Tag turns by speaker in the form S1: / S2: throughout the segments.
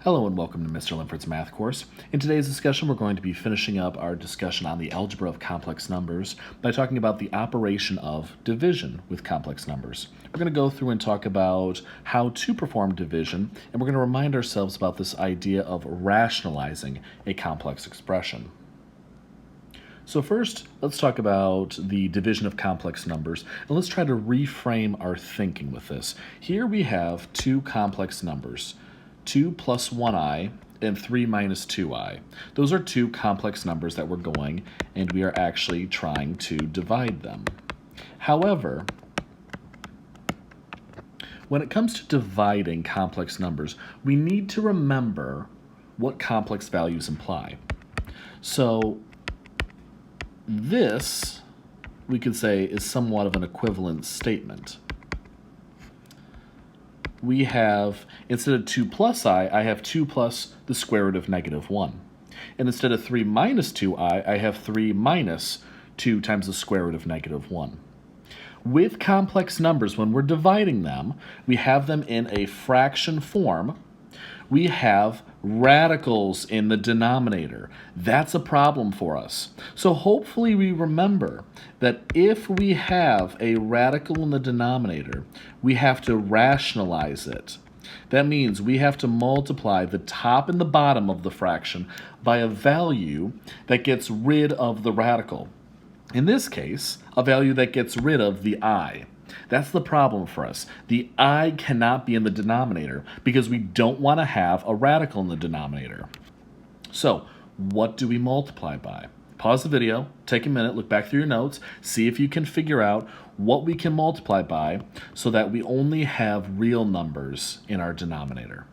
S1: Hello and welcome to Mr. Linford's math course. In today's discussion, we're going to be finishing up our discussion on the algebra of complex numbers by talking about the operation of division with complex numbers. We're going to go through and talk about how to perform division, and we're going to remind ourselves about this idea of rationalizing a complex expression. So first, let's talk about the division of complex numbers, and let's try to reframe our thinking with this. Here we have two complex numbers, 2 plus 1i and 3 minus 2i. Those are two complex numbers that we're going, and we are actually trying to divide them. However, when it comes to dividing complex numbers, we need to remember what complex values imply. So this, we could say, is somewhat of an equivalent statement. We have, instead of 2 plus I have 2 plus the square root of negative 1. And instead of 3 minus 2i, I have 3 minus 2 times the square root of negative 1. With complex numbers, when we're dividing them, we have them in a fraction form. We have radicals in the denominator. That's a problem for us. So hopefully we remember that if we have a radical in the denominator, we have to rationalize it. That means we have to multiply the top and the bottom of the fraction by a value that gets rid of the radical. In this case, a value that gets rid of the I. That's the problem for us. The I cannot be in the denominator because we don't want to have a radical in the denominator. So, what do we multiply by? Pause the video, take a minute, look back through your notes, see if you can figure out what we can multiply by so that we only have real numbers in our denominator.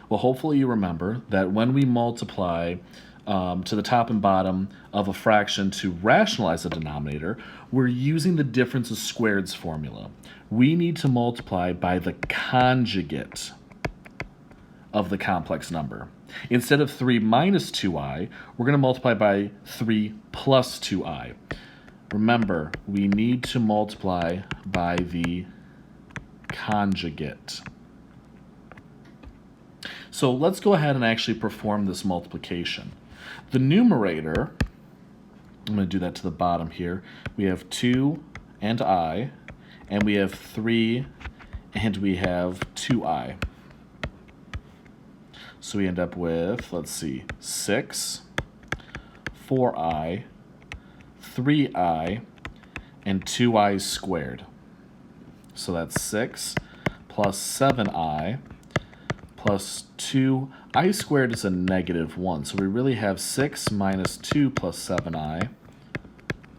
S1: Well, hopefully you remember that when we multiply to the top and bottom of a fraction to rationalize the denominator, we're using the difference of squareds formula. We need to multiply by the conjugate of the complex number. Instead of 3 minus 2i, we're going to multiply by 3 plus 2i. Remember, we need to multiply by the conjugate. So let's go ahead and actually perform this multiplication. The numerator, I'm going to do that to the bottom here. We have 2 and I, and we have 3 and we have 2i. So we end up with, let's see, 6, 4i, 3i, and 2i squared. So that's 6 plus 7i plus 2. I squared is a negative 1, so we really have 6 minus 2 plus 7i,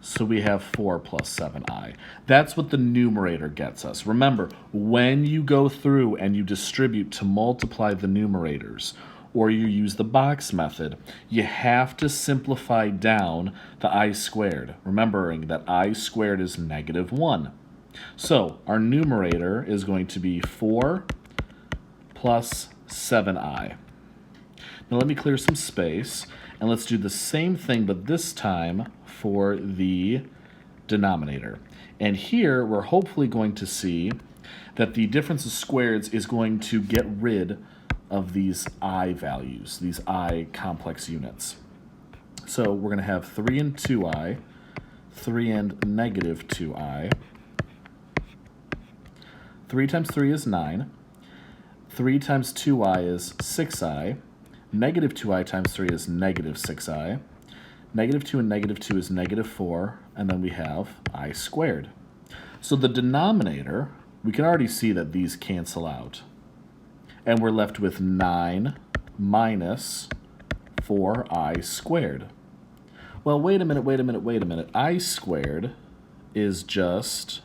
S1: so we have 4 plus 7i. That's what the numerator gets us. Remember, when you go through and you distribute to multiply the numerators, or you use the box method, you have to simplify down the I squared, remembering that I squared is negative 1. So our numerator is going to be 4 plus 7i. Now let me clear some space, and let's do the same thing, but this time for the denominator. And here we're hopefully going to see that the difference of squareds is going to get rid of these I values, these I complex units. So we're going to have 3 and 2i, 3 and negative 2i. 3 times 3 is 9. 3 times 2i is 6i. Negative 2i times 3 is negative 6i. Negative 2 and negative 2 is negative 4. And then we have I squared. So the denominator, we can already see that these cancel out. And we're left with 9 minus 4i squared. Well, wait a minute. I squared is just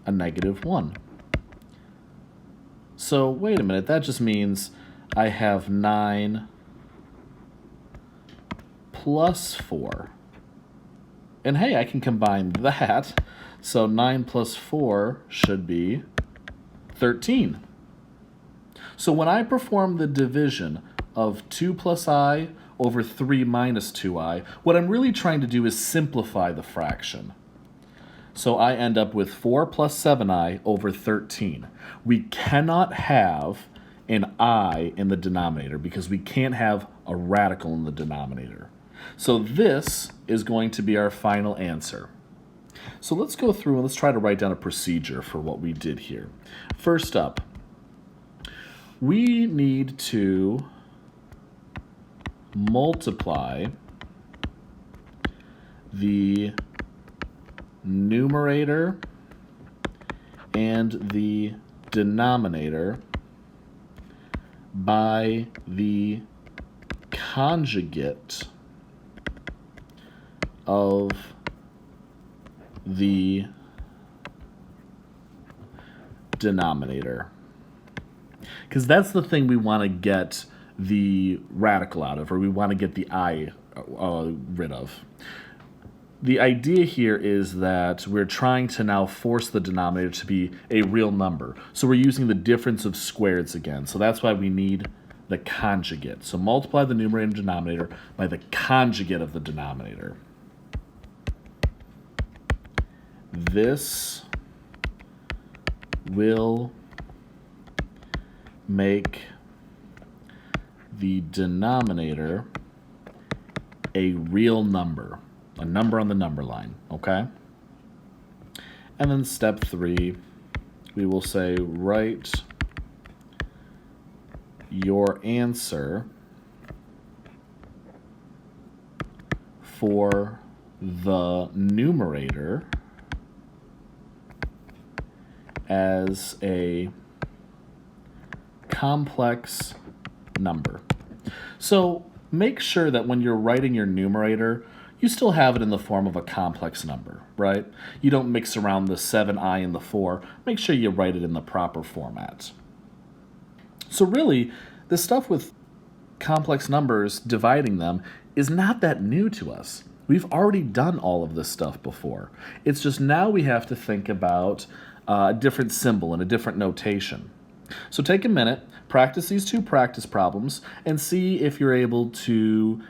S1: a negative 1. So wait a minute, that just means I have 9 plus 4. And hey, I can combine that. So 9 plus 4 should be 13. So when I perform the division of 2 plus I over 3 minus 2i, what I'm really trying to do is simplify the fraction. So I end up with 4 plus 7i over 13. We cannot have an I in the denominator because we can't have a radical in the denominator. So this is going to be our final answer. So let's go through and let's try to write down a procedure for what we did here. First up, we need to multiply the numerator and the denominator by the conjugate of the denominator. Because that's the thing we want to get the radical out of, or we want to get the I rid of. The idea here is that we're trying to now force the denominator to be a real number. So we're using the difference of squareds again. So that's why we need the conjugate. So multiply the numerator and denominator by the conjugate of the denominator. This will make the denominator a real number, a number on the number line, okay? And then step 3, we will say write your answer for the numerator as a complex number. So make sure that when you're writing your numerator, you still have it in the form of a complex number, right? You don't mix around the 7i and the 4. Make sure you write it in the proper format. So really, the stuff with complex numbers, dividing them, is not that new to us. We've already done all of this stuff before. It's just now we have to think about a different symbol and a different notation. So take a minute, practice these 2 practice problems, and see if you're able to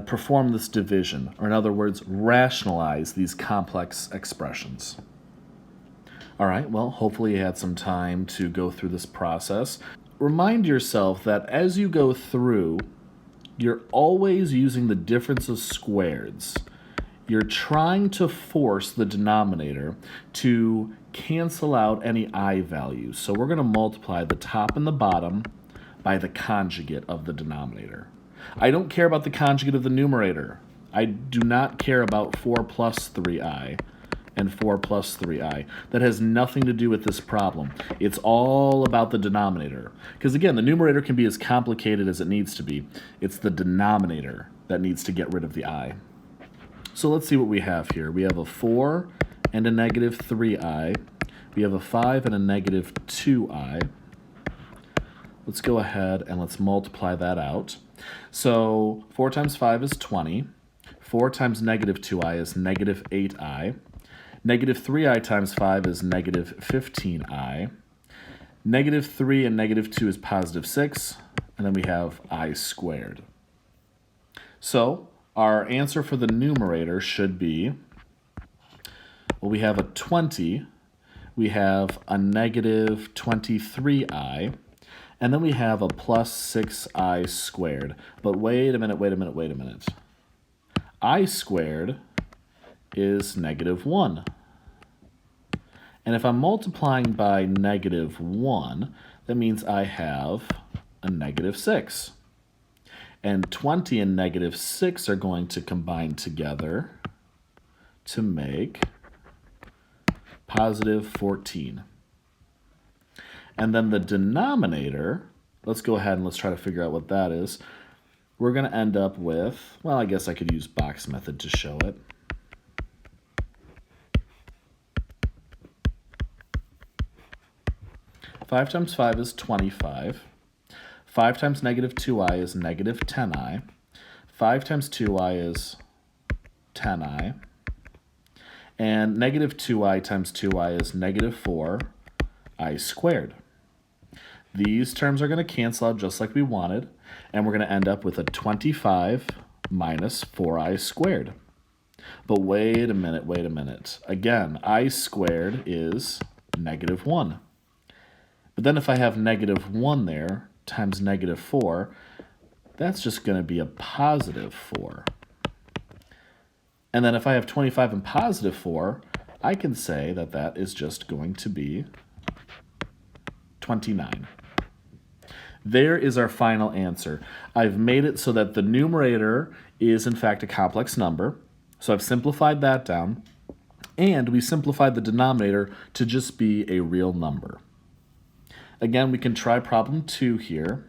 S1: perform this division, or in other words, rationalize these complex expressions. All right, well, hopefully you had some time to go through this process. Remind yourself that as you go through, you're always using the difference of squareds. You're trying to force the denominator to cancel out any I values. So we're going to multiply the top and the bottom by the conjugate of the denominator. I don't care about the conjugate of the numerator. I do not care about 4 plus 3i and 4 plus 3i. That has nothing to do with this problem. It's all about the denominator. Because again, the numerator can be as complicated as it needs to be. It's the denominator that needs to get rid of the I. So let's see what we have here. We have a 4 and a negative 3i. We have a 5 and a negative 2i. Let's go ahead and let's multiply that out. So 4 times 5 is 20. 4 times negative 2i is negative 8i. Negative 3i times 5 is negative 15i. Negative 3 and negative 2 is positive 6. And then we have I squared. So our answer for the numerator should be, well, we have a 20, we have a negative 23i, and then we have a plus 6i squared. But wait a minute. I squared is negative 1. And if I'm multiplying by negative 1, that means I have a negative 6. And 20 and negative 6 are going to combine together to make positive 14. And then the denominator, let's go ahead and let's try to figure out what that is. We're going to end up with, well, I guess I could use box method to show it. Five times 5 is 25. 5 times negative 2i is negative 10i. 5 times 2i is 10i. And negative 2i times 2i is negative 4i squared. These terms are going to cancel out just like we wanted, and we're going to end up with a 25 minus 4i squared. But wait a minute. Again, I squared is negative 1. But then if I have negative 1 there times negative 4, that's just going to be a positive 4. And then if I have 25 and positive 4, I can say that that is just going to be 29. There is our final answer. I've made it so that the numerator is in fact a complex number. So I've simplified that down. And we simplified the denominator to just be a real number. Again, we can try problem 2 here.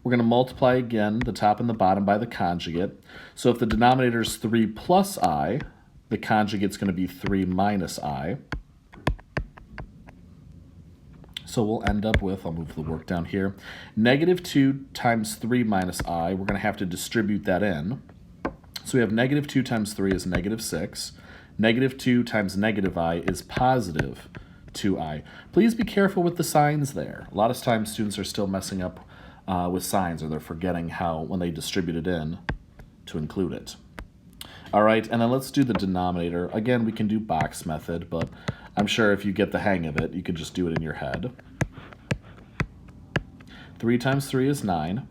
S1: We're going to multiply again the top and the bottom by the conjugate. So if the denominator is 3 plus I, the conjugate's going to be 3 minus I. So we'll end up with, I'll move the work down here, negative 2 times 3 minus I. We're going to have to distribute that in. So we have negative 2 times 3 is negative 6. Negative 2 times negative I is positive 2I. Please be careful with the signs there. A lot of times students are still messing up with signs, or they're forgetting how, when they distribute it in, to include it. All right, and then let's do the denominator. Again, we can do box method, but I'm sure if you get the hang of it, you can just do it in your head. 3 times 3 is 9.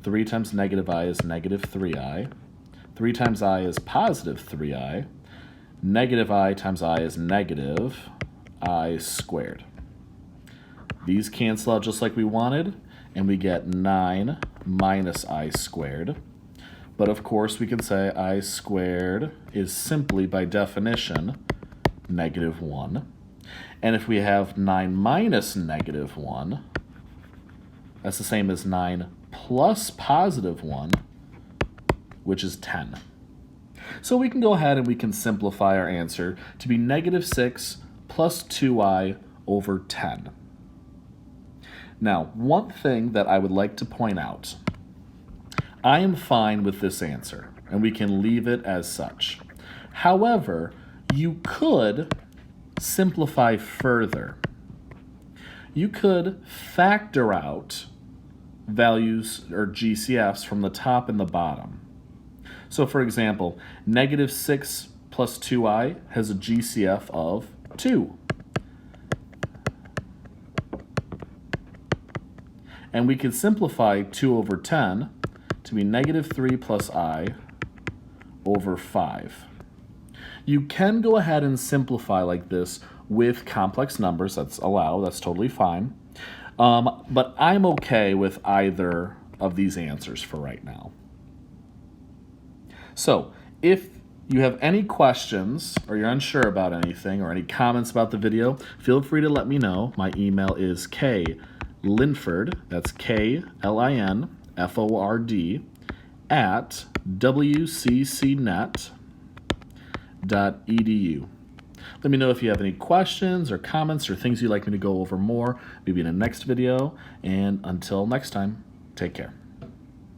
S1: 3 times negative I is negative 3I. 3 times I is positive 3I. Negative I times I is negative I squared. These cancel out just like we wanted, and we get 9 minus I squared. But of course, we can say I squared is simply, by definition, negative 1. And if we have 9 minus negative 1, that's the same as 9 plus positive 1, which is 10. So we can go ahead and we can simplify our answer to be negative 6 plus 2I over 10. Now, one thing that I would like to point out, I am fine with this answer, and we can leave it as such. However, you could simplify further. You could factor out values or GCFs from the top and the bottom. So for example, negative 6 plus 2I has a GCF of 2. And we could simplify 2 over 10 to be negative 3 plus I over 5. You can go ahead and simplify like this with complex numbers. That's allowed. That's totally fine. But I'm okay with either of these answers for right now. So if you have any questions or you're unsure about anything or any comments about the video, feel free to let me know. My email is Linford, that's KLINFORD, at wccnet.edu. Let me know if you have any questions or comments or things you'd like me to go over more, maybe in a next video. And until next time, take care.